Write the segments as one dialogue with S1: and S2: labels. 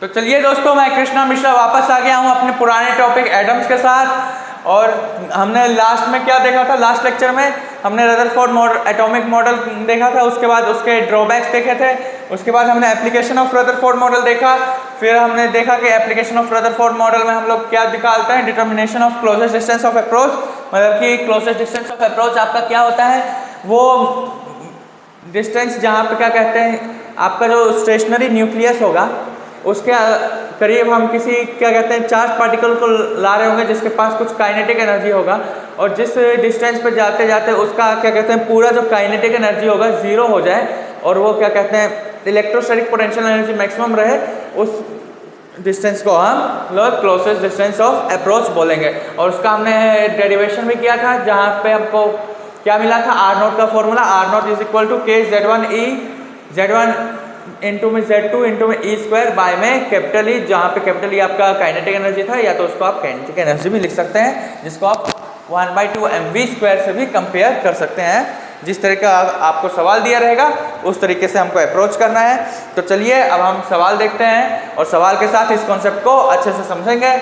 S1: तो चलिए दोस्तों, मैं कृष्णा मिश्रा वापस आ गया हूँ अपने पुराने टॉपिक एटम्स के साथ। और हमने लास्ट में क्या देखा था, लास्ट लेक्चर में हमने रदरफोर्ड एटॉमिक मॉडल देखा था, उसके बाद उसके ड्रॉबैक्स देखे थे, उसके बाद हमने एप्लीकेशन ऑफ रदरफोर्ड मॉडल देखा। फिर हमने देखा कि एप्लीकेशन ऑफ रदरफोर्ड मॉडल में हम लोग क्या निकालते हैं, determination of closest distance of approach, मतलब कि क्लोजेस्ट डिस्टेंस ऑफ अप्रोच आपका क्या होता है, वो डिस्टेंस जहाँ पे क्या कहते हैं आपका जो स्टेशनरी न्यूक्लियस होगा उसके करीब हम किसी क्या कहते हैं चार्ज पार्टिकल को ला रहे होंगे जिसके पास कुछ काइनेटिक एनर्जी होगा, और जिस डिस्टेंस पे जाते जाते उसका क्या कहते हैं पूरा जो काइनेटिक एनर्जी होगा जीरो हो जाए और वो क्या कहते हैं इलेक्ट्रोस्टैटिक पोटेंशियल एनर्जी मैक्सिमम रहे, उस डिस्टेंस को हम लोग क्लोजेस्ट डिस्टेंस ऑफ अप्रोच बोलेंगे। और उसका हमने डेरिवेशन भी किया था जहाँ पे हमको क्या मिला था, आर नोट का formula, R naught is equal to k Z1 e Z1 into में Z2 इंटू में ई स्क्वायर बाय में कैपिटल ई, जहाँ पे कैपिटल ई आपका काइनेटिक एनर्जी था, या तो उसको आप काइनेटिक एनर्जी भी लिख सकते हैं जिसको आप 1/2 mv स्क्वायर से भी कंपेयर कर सकते हैं। जिस तरह का आपको सवाल दिया रहेगा उस तरीके से हमको अप्रोच करना है। तो चलिए अब हम सवाल देखते हैं और सवाल के साथ इस कॉन्सेप्ट को अच्छे से समझेंगे।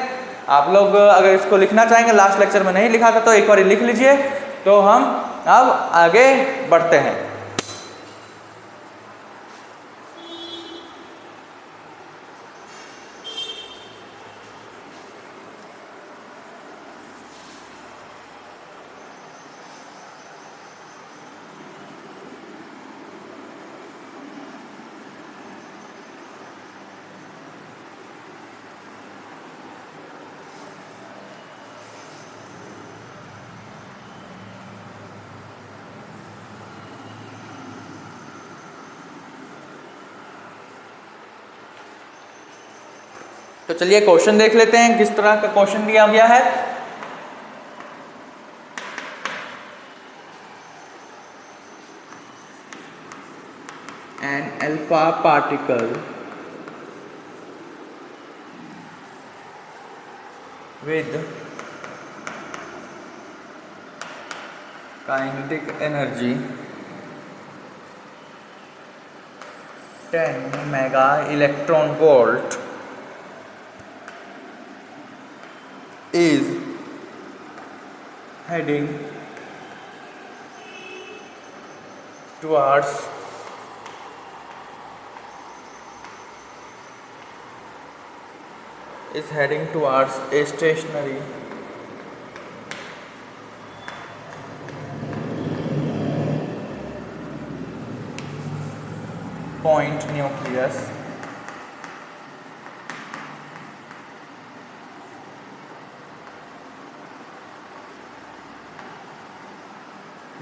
S1: आप लोग अगर इसको लिखना चाहेंगे, लास्ट लेक्चर में नहीं लिखा था तो एक बार लिख लीजिए। तो हम अब आगे बढ़ते हैं। तो चलिए क्वेश्चन देख लेते हैं किस तरह का क्वेश्चन दिया गया है। An alpha particle with kinetic energy 10 mega electron volt is heading towards a stationary point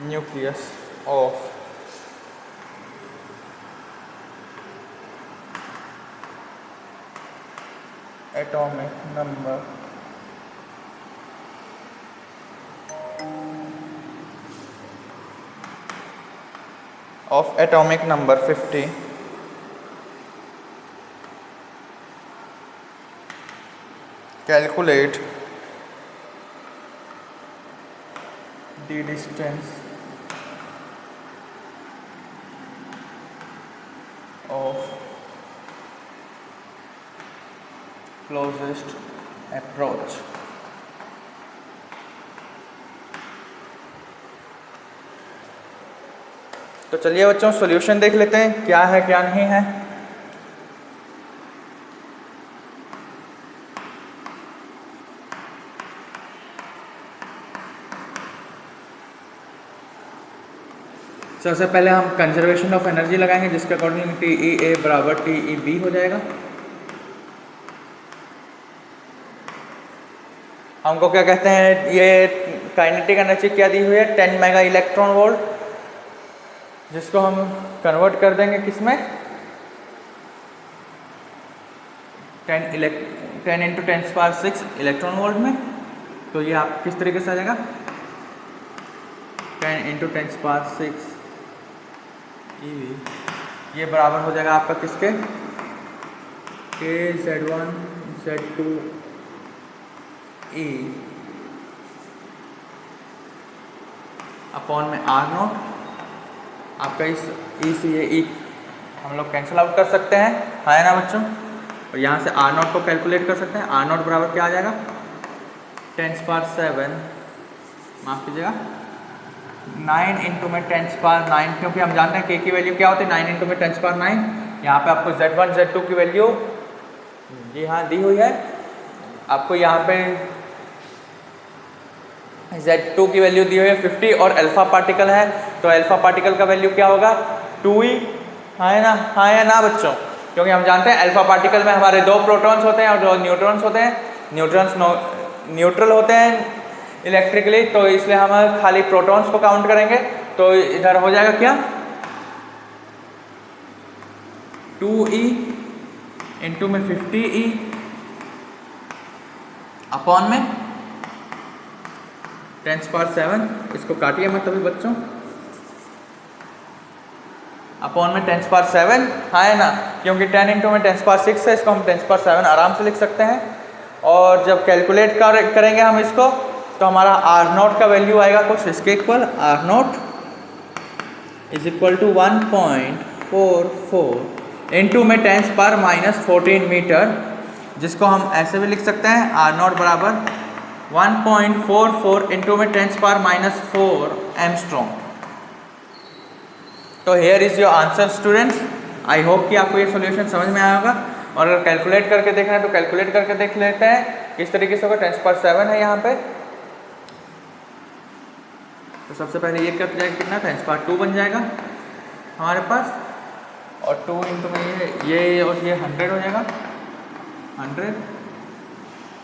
S1: nucleus of atomic number 50, calculate the distance of closest approach। तो चलिए बच्चों सॉल्यूशन देख लेते हैं क्या है क्या नहीं है। सबसे पहले हम कंजर्वेशन ऑफ एनर्जी लगाएंगे जिसके अकॉर्डिंग TEA बराबर TEB हो जाएगा। हमको क्या कहते हैं, ये काइनेटिक एनर्जी क्या दी हुई है 10 मेगा इलेक्ट्रॉन वोल्ट, जिसको हम कन्वर्ट कर देंगे किसमें 10 इंटू 10⁶ इलेक्ट्रॉन वोल्ट में। तो ये आप किस तरीके से आ जाएगा 10 इंटू 10⁶ ये बराबर हो जाएगा आपका किसके के Z1 Z2 E अपॉन में R नॉट। आपका इस E से ये E हम लोग कैंसिल आउट कर सकते हैं, है ना बच्चों। और यहाँ से आर नॉट को कैलकुलेट कर सकते हैं। आर नॉट बराबर क्या आ जाएगा 10⁻⁷, माफ़ कीजिएगा 9 इंटू में 10⁻⁹, क्योंकि हम जानते हैं के की वैल्यू क्या होती है 9 इंटू में 10⁻⁹। यहाँ पे आपको Z1 Z2 की वैल्यू जी हाँ दी हुई है। आपको यहाँ पे Z2 की वैल्यू दी हुई है 50 और अल्फा पार्टिकल है, तो अल्फा पार्टिकल का वैल्यू क्या होगा 2e। हाँ है ना, हाँ या ना बच्चों, क्योंकि हम जानते हैं अल्फा पार्टिकल में हमारे 2 प्रोटॉन्स होते हैं और 2 न्यूट्रॉन्स होते हैं। न्यूट्रॉन्स न्यूट्रल होते हैं इलेक्ट्रिकली, तो इसलिए हम खाली प्रोटॉन्स को काउंट करेंगे। तो इधर हो जाएगा क्या 2e इंटू में 50e अपॉन में 10⁻⁷, इसको काटिए मत अभी बच्चों, अपॉन में 10⁻⁷। हाँ है ना, क्योंकि 10 इंटू में 10⁻⁶ है, इसको हम 10⁻⁷ आराम से लिख सकते हैं। और जब कैलकुलेट करेंगे हम इसको, तो हमारा आर नॉट का वैल्यू आएगा कुछ इसके equal, R naught is equal to 1.44 into में 10⁻⁻14 मीटर, जिसको हम ऐसे भी लिख सकते हैं आर नॉट बराबर 1.44 इंटू में 10⁻⁻4 एंगस्ट्रॉम। तो here is your answer students. I hope कि आपको ये सॉल्यूशन समझ में आया होगा। और अगर कैलकुलेट करके देखना है तो कैलकुलेट करके देख लेते हैं किस तरीके से होगा। 10⁻⁷ है यहाँ पे, तो सबसे पहले ये क्या जाएगा कितना 10⁻2 बन जाएगा हमारे पास, और 2 इंटू में ये और ये 100 हो जाएगा 100,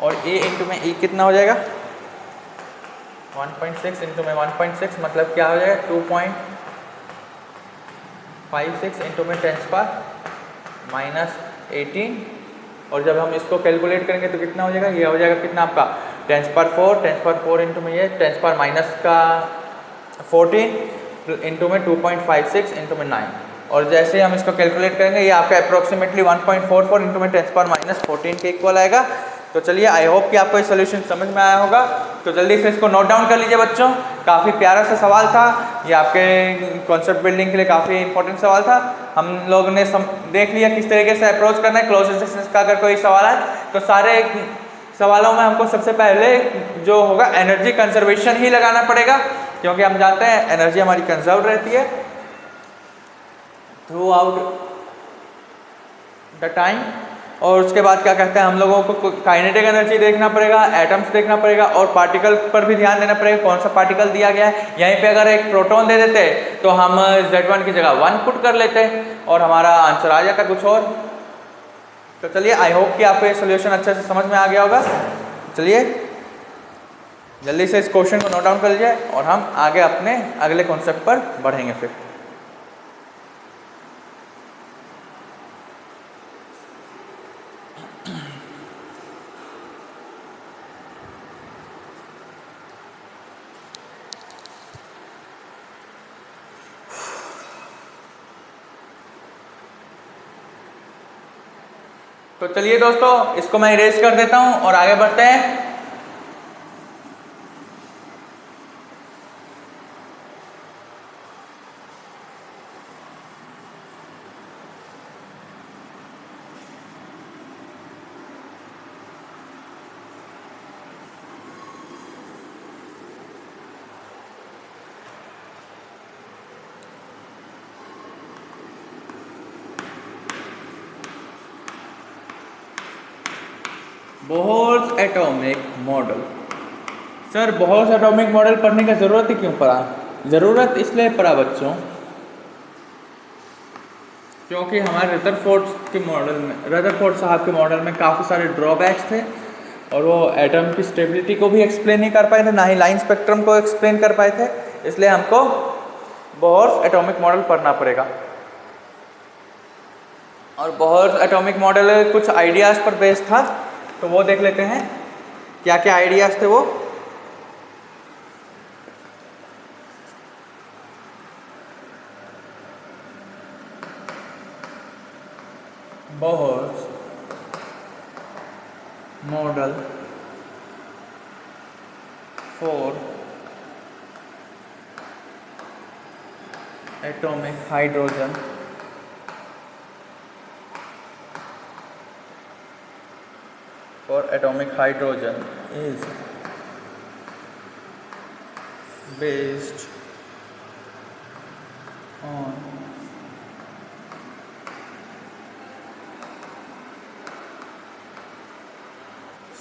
S1: और ए इंटू में ए कितना हो जाएगा 1.6 इंटू में 1.6 मतलब क्या हो जाएगा 2.56 इंटू में 10⁻⁻18। और जब हम इसको कैलकुलेट करेंगे तो कितना हो जाएगा, ये हो जाएगा कितना आपका 10⁻4 इंटू में ये 10⁻14 इंटू में 2.56 इंटू में 9। और जैसे ही हम इसको कैलकुलेट करेंगे ये आपका अप्रोक्सीमेटली 1.44 इंटू में 10⁻⁻14 के इक्वल आएगा। तो चलिए आई होप कि आपको ये सोल्यूशन समझ में आया होगा। तो जल्दी से इसको नोट डाउन कर लीजिए बच्चों। काफ़ी प्यारा सा सवाल था ये, आपके कॉन्सेप्ट बिल्डिंग के लिए काफ़ी इंपॉर्टेंट सवाल था। हम लोगों ने देख लिया किस तरीके से अप्रोच करना है क्लोज इंस्ट्रक्शंस का। अगर कोई सवाल है तो सारे सवालों में हमको सबसे पहले जो होगा एनर्जी कंजर्वेशन ही लगाना पड़ेगा, क्योंकि हम जानते हैं एनर्जी हमारी कंजर्व रहती है थ्रू आउट द टाइम। और उसके बाद क्या कहते हैं हम लोगों को काइनेटिक एनर्जी देखना पड़ेगा, एटम्स देखना पड़ेगा, और पार्टिकल पर भी ध्यान देना पड़ेगा कौन सा पार्टिकल दिया गया है। यहीं पे अगर एक प्रोटॉन दे देते तो हम Z1 की जगह 1 पुट कर लेते और हमारा आंसर आ जाता कुछ और। तो चलिए आई होप कि आपको ये सोल्यूशन अच्छे से समझ में आ गया होगा। चलिए जल्दी से इस क्वेश्चन को नोट डाउन कर लीजिए और हम आगे अपने अगले कॉन्सेप्ट पर बढ़ेंगे फिर। तो चलिए दोस्तों इसको मैं इरेज कर देता हूं और आगे बढ़ते हैं। Bohr's atomic model. Sir Bohr's atomic model पढ़ने की ज़रूरत ही क्यों पड़ा? ज़रूरत इसलिए पड़ा बच्चों क्योंकि हमारे रदरफोर्ड साहब के मॉडल में काफ़ी सारे ड्रॉबैक्स थे और वो एटम की स्टेबिलिटी को भी एक्सप्लेन नहीं कर पाए थे, ना ही लाइन स्पेक्ट्रम को एक्सप्लेन कर पाए थे। इसलिए हमको बोहर्स एटॉमिक मॉडल पढ़ना पड़ेगा। और बोहर्स एटॉमिक मॉडल कुछ आइडियाज़ पर बेस्ड था, तो वो देख लेते हैं क्या क्या आइडियाज़ थे वो। Bohr's model for atomic hydrogen for atomic hydrogen is based on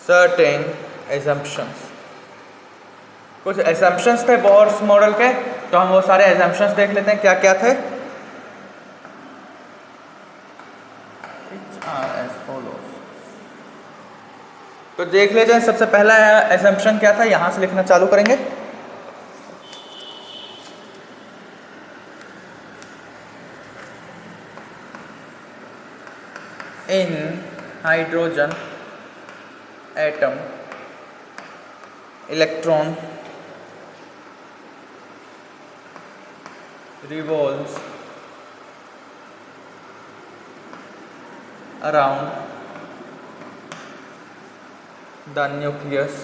S1: certain assumptions। कुछ assumptions थे बोर्स मॉडल के, तो हम वो सारे assumptions देख लेते हैं क्या क्या थे। as follows। तो देख लेते हैं सबसे पहला assumption क्या था, यहां से लिखना चालू करेंगे। In hydrogen atom, electron revolves around the nucleus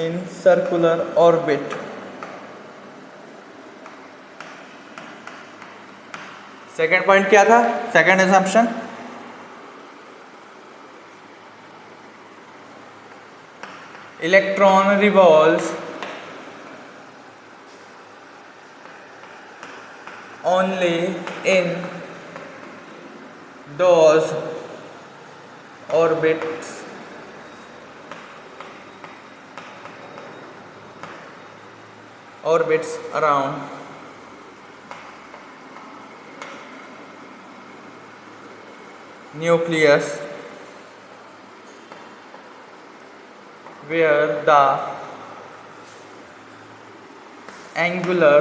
S1: in circular orbit। Second point क्या था, second assumption, electron revolves only in those orbits around nucleus where the angular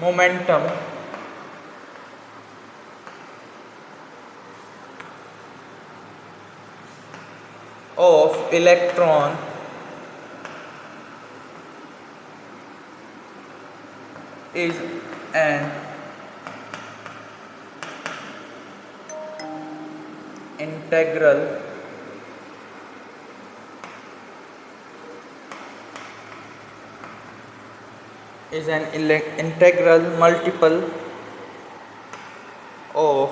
S1: momentum of electron is an integral multiple of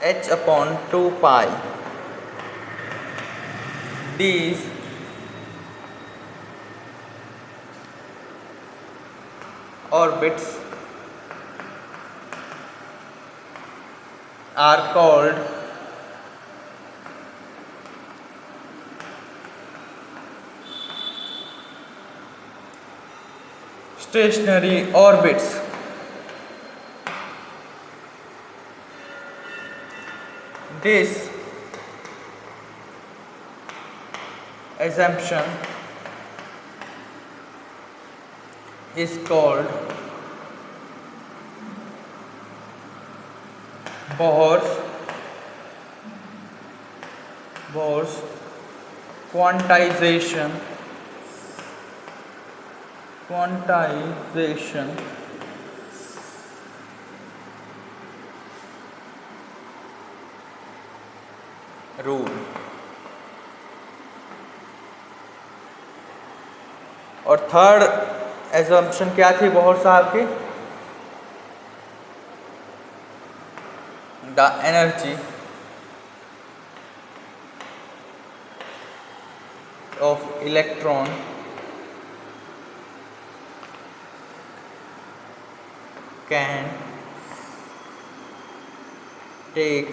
S1: h upon 2 pi। These orbits are called stationary orbits। This assumption is called Bohr's quantization rule। और third assumption क्या थी Bohr साहब की, the energy of electron can take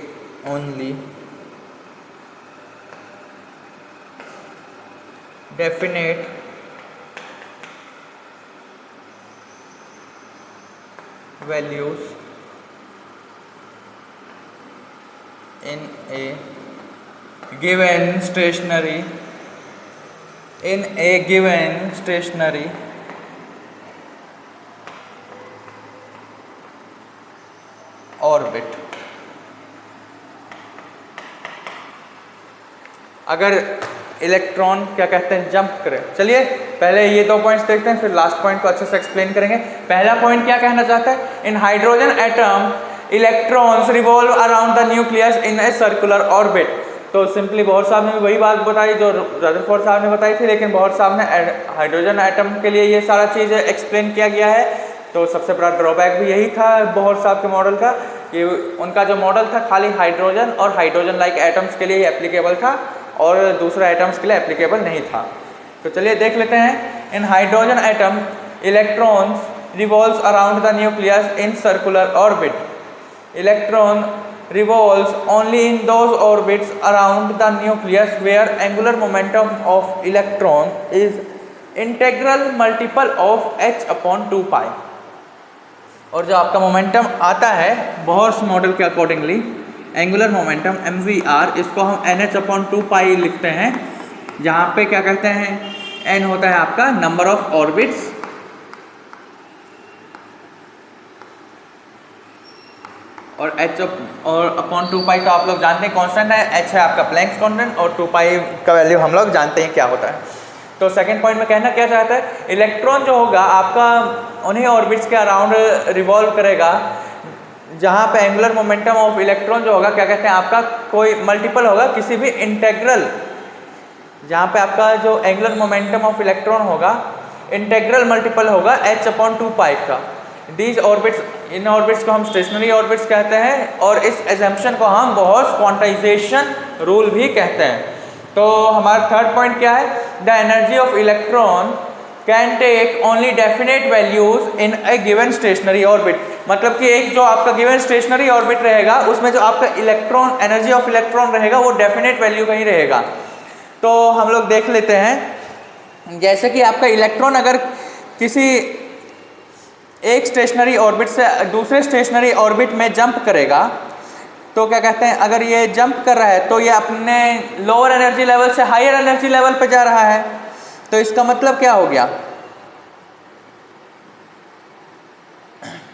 S1: only definite values in a given stationary orbit। अगर electron क्या कहते हैं jump करे, चलिए पहले ये दो पॉइंट्स देखते हैं फिर लास्ट पॉइंट को अच्छे से एक्सप्लेन करेंगे। पहला पॉइंट क्या कहना चाहता है, in hydrogen atom electrons revolve around the nucleus in a circular orbit. तो सिंपली बोहर साहब ने भी वही बात बताई जो रदरफोर्ड साहब ने बताई थी, लेकिन बोहर साहब ने हाइड्रोजन एटम के लिए ये सारा चीज़ एक्सप्लेन किया गया है। तो सबसे बड़ा ड्रॉबैक भी यही था बोहर साहब के मॉडल का कि उनका जो मॉडल था खाली हाइड्रोजन और हाइड्रोजन लाइक एटम्स के लिए ही एप्लीकेबल था और दूसरे एटम्स के लिए एप्लीकेबल नहीं था। तो चलिए देख लेते हैं। In hydrogen atom electrons revolves around the nucleus in circular orbit. Electron revolves only in those orbits around the nucleus where angular momentum of electron is integral multiple of h upon 2 pi. और जो आपका momentum आता है Bohr's model के accordingly angular momentum mvr, इसको हम nh upon 2 पाई लिखते हैं, जहाँ पे क्या कहते हैं n होता है आपका नंबर ऑफ ऑर्बिट्स और h और अपॉन 2 पाई तो आप लोग जानते हैं कांस्टेंट है, h है आपका प्लैंक्स कांस्टेंट और 2 पाई का वैल्यू हम लोग जानते हैं क्या होता है। तो सेकंड पॉइंट में कहना क्या चाहता है, इलेक्ट्रॉन जो होगा आपका उन्हीं ऑर्बिट्स के अराउंड रिवॉल्व करेगा जहाँ पे एंगुलर मोमेंटम ऑफ इलेक्ट्रॉन जो होगा क्या कहते हैं आपका कोई मल्टीपल होगा किसी भी इंटेग्रल, जहाँ पे आपका जो एंगुलर मोमेंटम ऑफ इलेक्ट्रॉन होगा इंटेग्रल मल्टीपल होगा h अपॉन 2 पाई का। दीज ऑर्बिट्स, इन ऑर्बिट्स को हम स्टेशनरी ऑर्बिट्स कहते हैं और इस एजम्पशन को हम बोहर्स क्वांटाइजेशन रूल भी कहते हैं। तो हमारा थर्ड पॉइंट क्या है, the energy of electron can take only definite values in a given stationary orbit. मतलब कि एक जो आपका गिवन स्टेशनरी ऑर्बिट रहेगा उसमें जो आपका इलेक्ट्रॉन एनर्जी ऑफ इलेक्ट्रॉन रहेगा वो डेफिनेट वैल्यू का ही रहेगा। तो हम लोग देख लेते हैं, जैसे कि आपका इलेक्ट्रॉन अगर किसी एक स्टेशनरी ऑर्बिट से दूसरे स्टेशनरी ऑर्बिट में जंप करेगा तो क्या कहते हैं अगर ये जंप कर रहा है तो ये अपने लोअर एनर्जी लेवल से हायर एनर्जी लेवल पे जा रहा है। तो इसका मतलब क्या हो गया,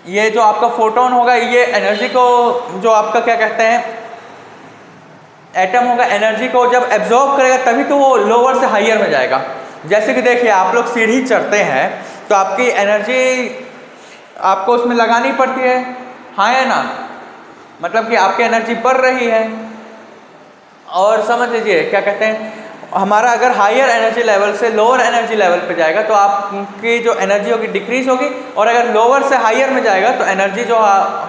S1: ये जो आपका फोटोन होगा ये एनर्जी को जो आपका क्या कहते हैं एटम होगा एनर्जी को जब एब्जॉर्ब करेगा तभी तो वो लोअर से हायर में जाएगा। जैसे कि देखिए आप लोग सीढ़ी चढ़ते हैं तो आपकी एनर्जी आपको उसमें लगानी पड़ती है, हाँ या ना, मतलब कि आपकी एनर्जी बढ़ रही है। और समझ लीजिए क्या कहते हैं हमारा अगर हायर एनर्जी लेवल से लोअर एनर्जी लेवल पे जाएगा तो आपकी जो एनर्जी होगी डिक्रीज होगी, और अगर लोअर से हायर में जाएगा तो एनर्जी जो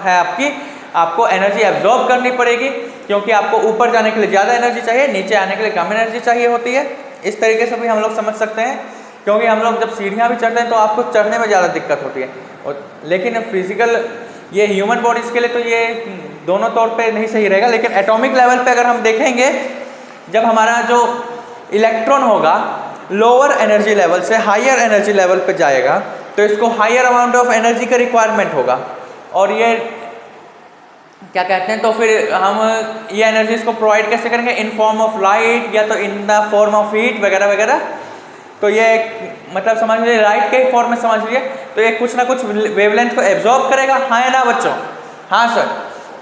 S1: है आपकी आपको एनर्जी एब्जॉर्ब करनी पड़ेगी, क्योंकि आपको ऊपर जाने के लिए ज़्यादा एनर्जी चाहिए, नीचे आने के लिए कम एनर्जी चाहिए होती है। इस तरीके से भी हम लोग समझ सकते हैं, क्योंकि हम लोग जब सीढ़ियाँ भी चढ़ते हैं तो आपको चढ़ने में ज़्यादा दिक्कत होती है। और लेकिन फिजिकल ये ह्यूमन बॉडीज़ के लिए तो ये दोनों तौर पे नहीं सही रहेगा, लेकिन एटॉमिक लेवल पे अगर हम देखेंगे जब हमारा जो इलेक्ट्रॉन होगा लोअर एनर्जी लेवल से हायर एनर्जी लेवल पे जाएगा तो इसको हायर अमाउंट ऑफ एनर्जी का रिक्वायरमेंट होगा, और ये क्या कहते हैं तो फिर हम ये एनर्जी इसको प्रोवाइड कैसे करेंगे, इन फॉर्म ऑफ लाइट या तो in the form of heat वगैरह वगैरह। तो ये मतलब समझ लीजिए लाइट के फॉर्म में समझ लीजिए, तो ये कुछ ना कुछ वेवलेंथ को एब्जॉर्ब करेगा, हाँ या ना बच्चों, हाँ सर।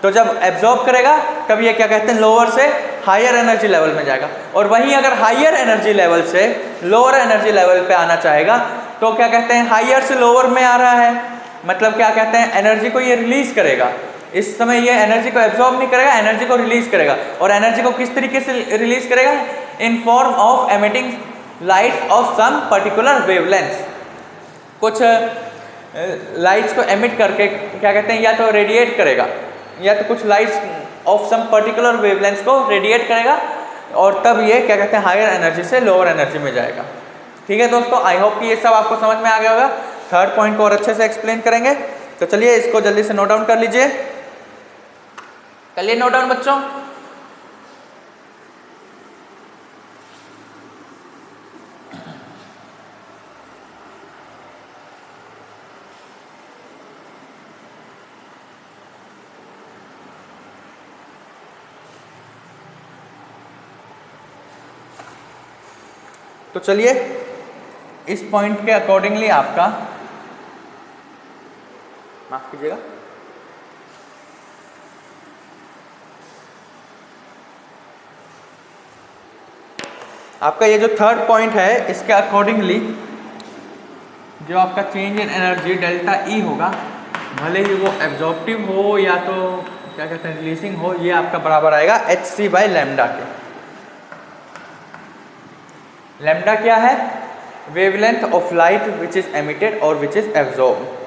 S1: तो जब एब्जॉर्ब करेगा तब ये क्या कहते हैं लोअर से हायर एनर्जी लेवल में जाएगा, और वहीं अगर हायर एनर्जी लेवल से लोअर एनर्जी लेवल पे आना चाहेगा तो क्या कहते हैं हायर से लोअर में आ रहा है, मतलब क्या कहते हैं एनर्जी को ये रिलीज करेगा। इस समय ये एनर्जी को एब्जॉर्ब नहीं करेगा, एनर्जी को रिलीज करेगा, और एनर्जी को किस तरीके से रिलीज करेगा, in form of emitting light of some particular wavelength. कुछ लाइट्स को एमिट करके क्या कहते हैं या तो रेडिएट करेगा या तो कुछ lights of some particular wavelength को रेडिएट करेगा, और तब ये क्या कहते हैं हायर एनर्जी से लोअर एनर्जी में जाएगा। ठीक है दोस्तों, आई होप कि ये सब आपको समझ में आ गया होगा। थर्ड पॉइंट को और अच्छे से एक्सप्लेन करेंगे, तो चलिए इसको जल्दी से नोट डाउन कर लीजिए। चलिए नोट डाउन बच्चों। तो चलिए इस पॉइंट के अकॉर्डिंगली आपका माफ कीजिएगा, आपका ये जो थर्ड पॉइंट है इसके अकॉर्डिंगली जो आपका change in energy delta E होगा, भले ही वो एब्जॉर्प्टिव हो या तो क्या कहते हैं रिलीजिंग हो, ये आपका बराबर आएगा hc/λ के। लैम्डा क्या है? Wavelength of light which is emitted और विच इज एब्जॉर्ब।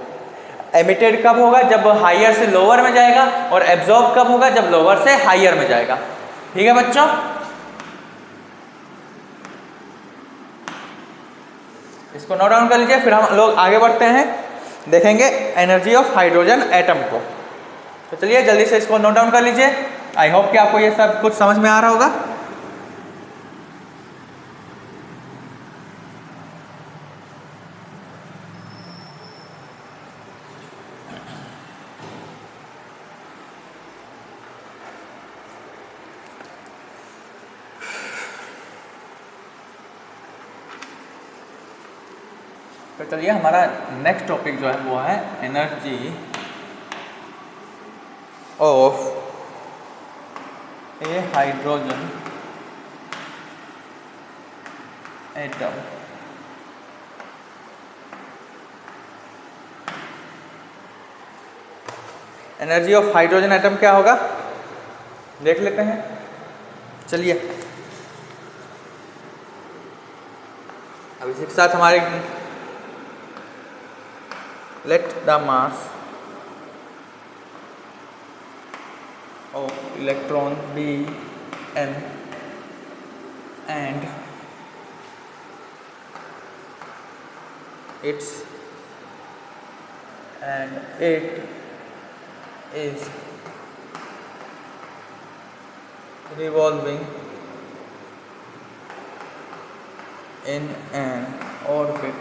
S1: एमिटेड कब होगा? जब हायर से लोअर में जाएगा, और एब्जॉर्ब कब होगा? जब लोअर से हायर में जाएगा। ठीक है बच्चों, इसको नोट डाउन कर लीजिए। फिर हम लोग आगे बढ़ते हैं, देखेंगे एनर्जी ऑफ हाइड्रोजन एटम को। तो चलिए जल्दी से इसको नोट डाउन कर लीजिए। आई होप कि आपको ये सब कुछ समझ में आ रहा होगा। तो चलिए हमारा नेक्स्ट टॉपिक जो है वो है energy of A hydrogen atom. Energy of hydrogen atom क्या होगा देख लेते हैं। चलिए अब इसी के साथ हमारे let the mass of electron be m and it is revolving in an orbit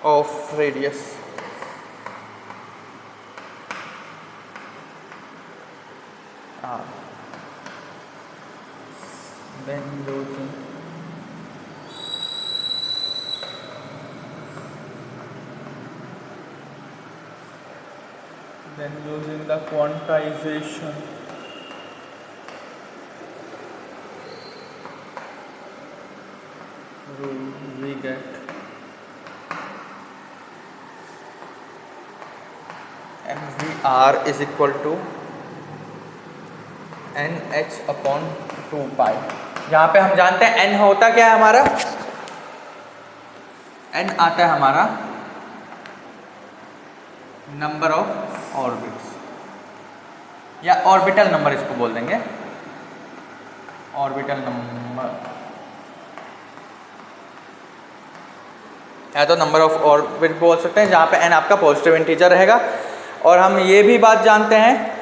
S1: of radius r, then using the quantization rule we get mvr is equal to nh upon 2 pi। यहाँ पे हम जानते हैं n होता क्या है हमारा? n आता है हमारा नंबर ऑफ ऑर्बिट्स, या ऑर्बिटल नंबर इसको बोल देंगे, ऑर्बिटल नंबर या तो नंबर ऑफ ऑर्बिट बोल सकते हैं, जहाँ पे n आपका पॉजिटिव इंटीजर रहेगा। और हम ये भी बात जानते हैं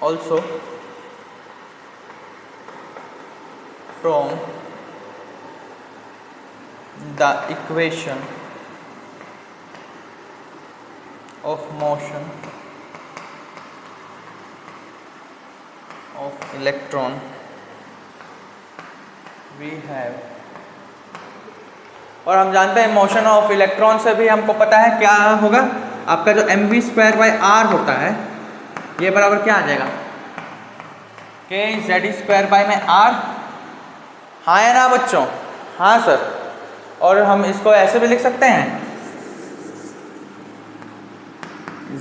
S1: also from the equation of motion of electron we have। और हम जानते हैं मोशन ऑफ इलेक्ट्रॉन से भी हमको पता है क्या होगा, आपका जो mv²/r होता है ये बराबर क्या आ जाएगा? kz²/r। हाँ है ना बच्चों? हाँ सर। और हम इसको ऐसे भी लिख सकते हैं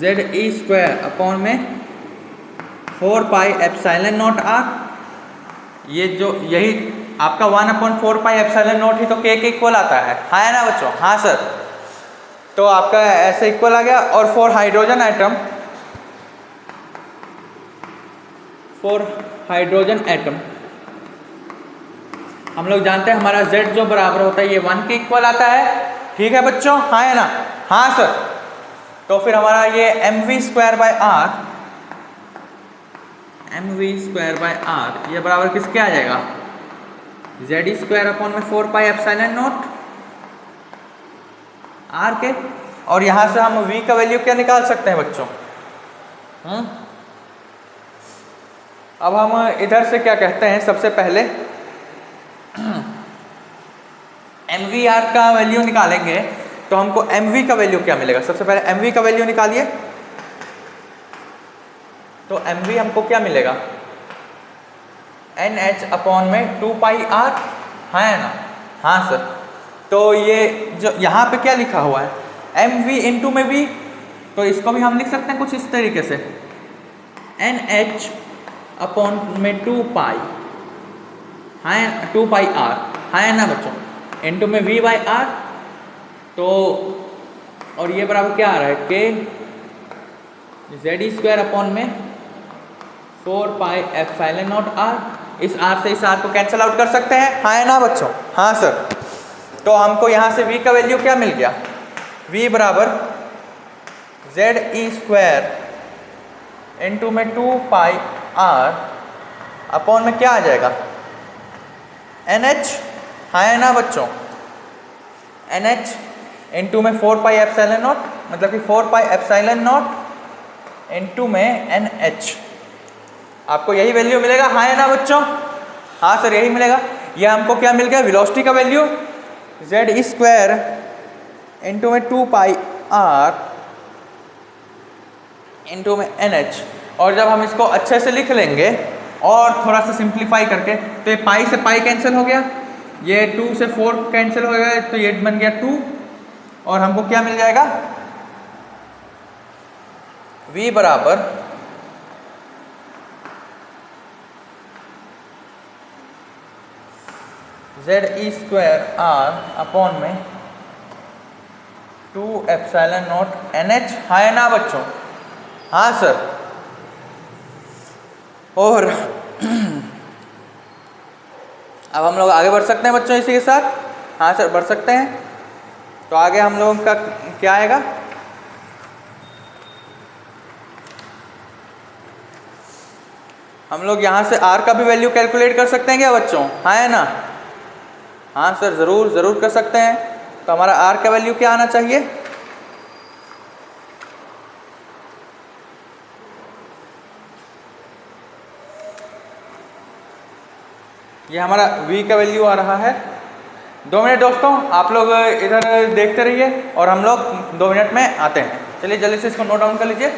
S1: ze²/4πε0r। ये जो यही आपका 1/4πε0 ही तो k के इक्वल आता है। हाँ है ना बच्चों? हाँ सर। तो आपका ऐसे इक्वल आ गया। और फॉर हाइड्रोजन एटम हम लोग जानते हैं हमारा z जो बराबर होता है ये 1 के इक्वल आता है। ठीक है बच्चों? हाँ है ना? हाँ सर। तो फिर हमारा ये mv²/r ये बराबर किसके आ जाएगा? z²/4πε0 r के। और यहाँ से हम v का वैल्यू क्या निकाल सकते हैं बच्चों? अब हम इधर से क्या कहते हैं, सबसे पहले mvr का वैल्यू निकालेंगे तो हमको mv का वैल्यू क्या मिलेगा? सबसे पहले mv का वैल्यू निकालिए। तो mv हमको क्या मिलेगा? nh अपॉन में 2πr। हाँ है ना? हाँ सर। तो ये जो यहाँ पे क्या लिखा हुआ है एम वी इंटू में वी, तो इसको भी हम लिख सकते हैं कुछ इस तरीके से एन एच अपॉन में 2 पाई, हाँ 2 पाई आर, हाँ ना बच्चों, इंटू में वी बाई आर। तो और ये बराबर क्या आ रहा है के जेड स्क्वायर अपॉन में 4 पाई एप्सिलॉन नॉट आर। इस आर से इस आर को कैंसिल आउट कर सकते हैं, हाँ ना बच्चों, हाँ सर। तो हमको यहाँ से v का वैल्यू क्या मिल गया, v बराबर जेड ई स्क्वायर इंटू में 2 पाई आर अपॉन में क्या आ जाएगा एन एच, हाँ ना बच्चों, एन एच इंटू में 4 पाई एप्सिलॉन नॉट, मतलब कि 4 पाई एप्सिलॉन नॉट इंटू में एन एच। आपको यही वैल्यू मिलेगा, हाँ ना बच्चों, हाँ सर यही मिलेगा। ये हमको क्या मिल गया वेलोसिटी का वैल्यू जेड स्क्वायर इंटू में 2 पाई आर इंटू में एन एच। और जब हम इसको अच्छे से लिख लेंगे और थोड़ा सा सिंप्लीफाई करके, तो ये पाई से पाई कैंसिल हो गया, ये 2 से 4 कैंसिल हो गया, तो ये बन गया 2 और हमको क्या मिल जाएगा v बराबर Z e square r upon में 2 एप्सिलॉन नॉट एन एच, हाँ ना बच्चों, हाँ सर। और अब हम लोग आगे बढ़ सकते हैं बच्चों इसी के साथ, हाँ सर बढ़ सकते हैं। तो आगे हम लोगों का क्या आएगा, हम लोग यहाँ से r का भी वैल्यू कैलकुलेट कर सकते हैं क्या बच्चों, हाँ है ना, हाँ सर ज़रूर ज़रूर कर सकते हैं। तो हमारा r का वैल्यू क्या आना चाहिए, ये हमारा v का वैल्यू आ रहा है। 2 मिनट दोस्तों, आप लोग इधर देखते रहिए और हम लोग 2 मिनट में आते हैं। चलिए जल्दी से इसको नोट डाउन कर लीजिए।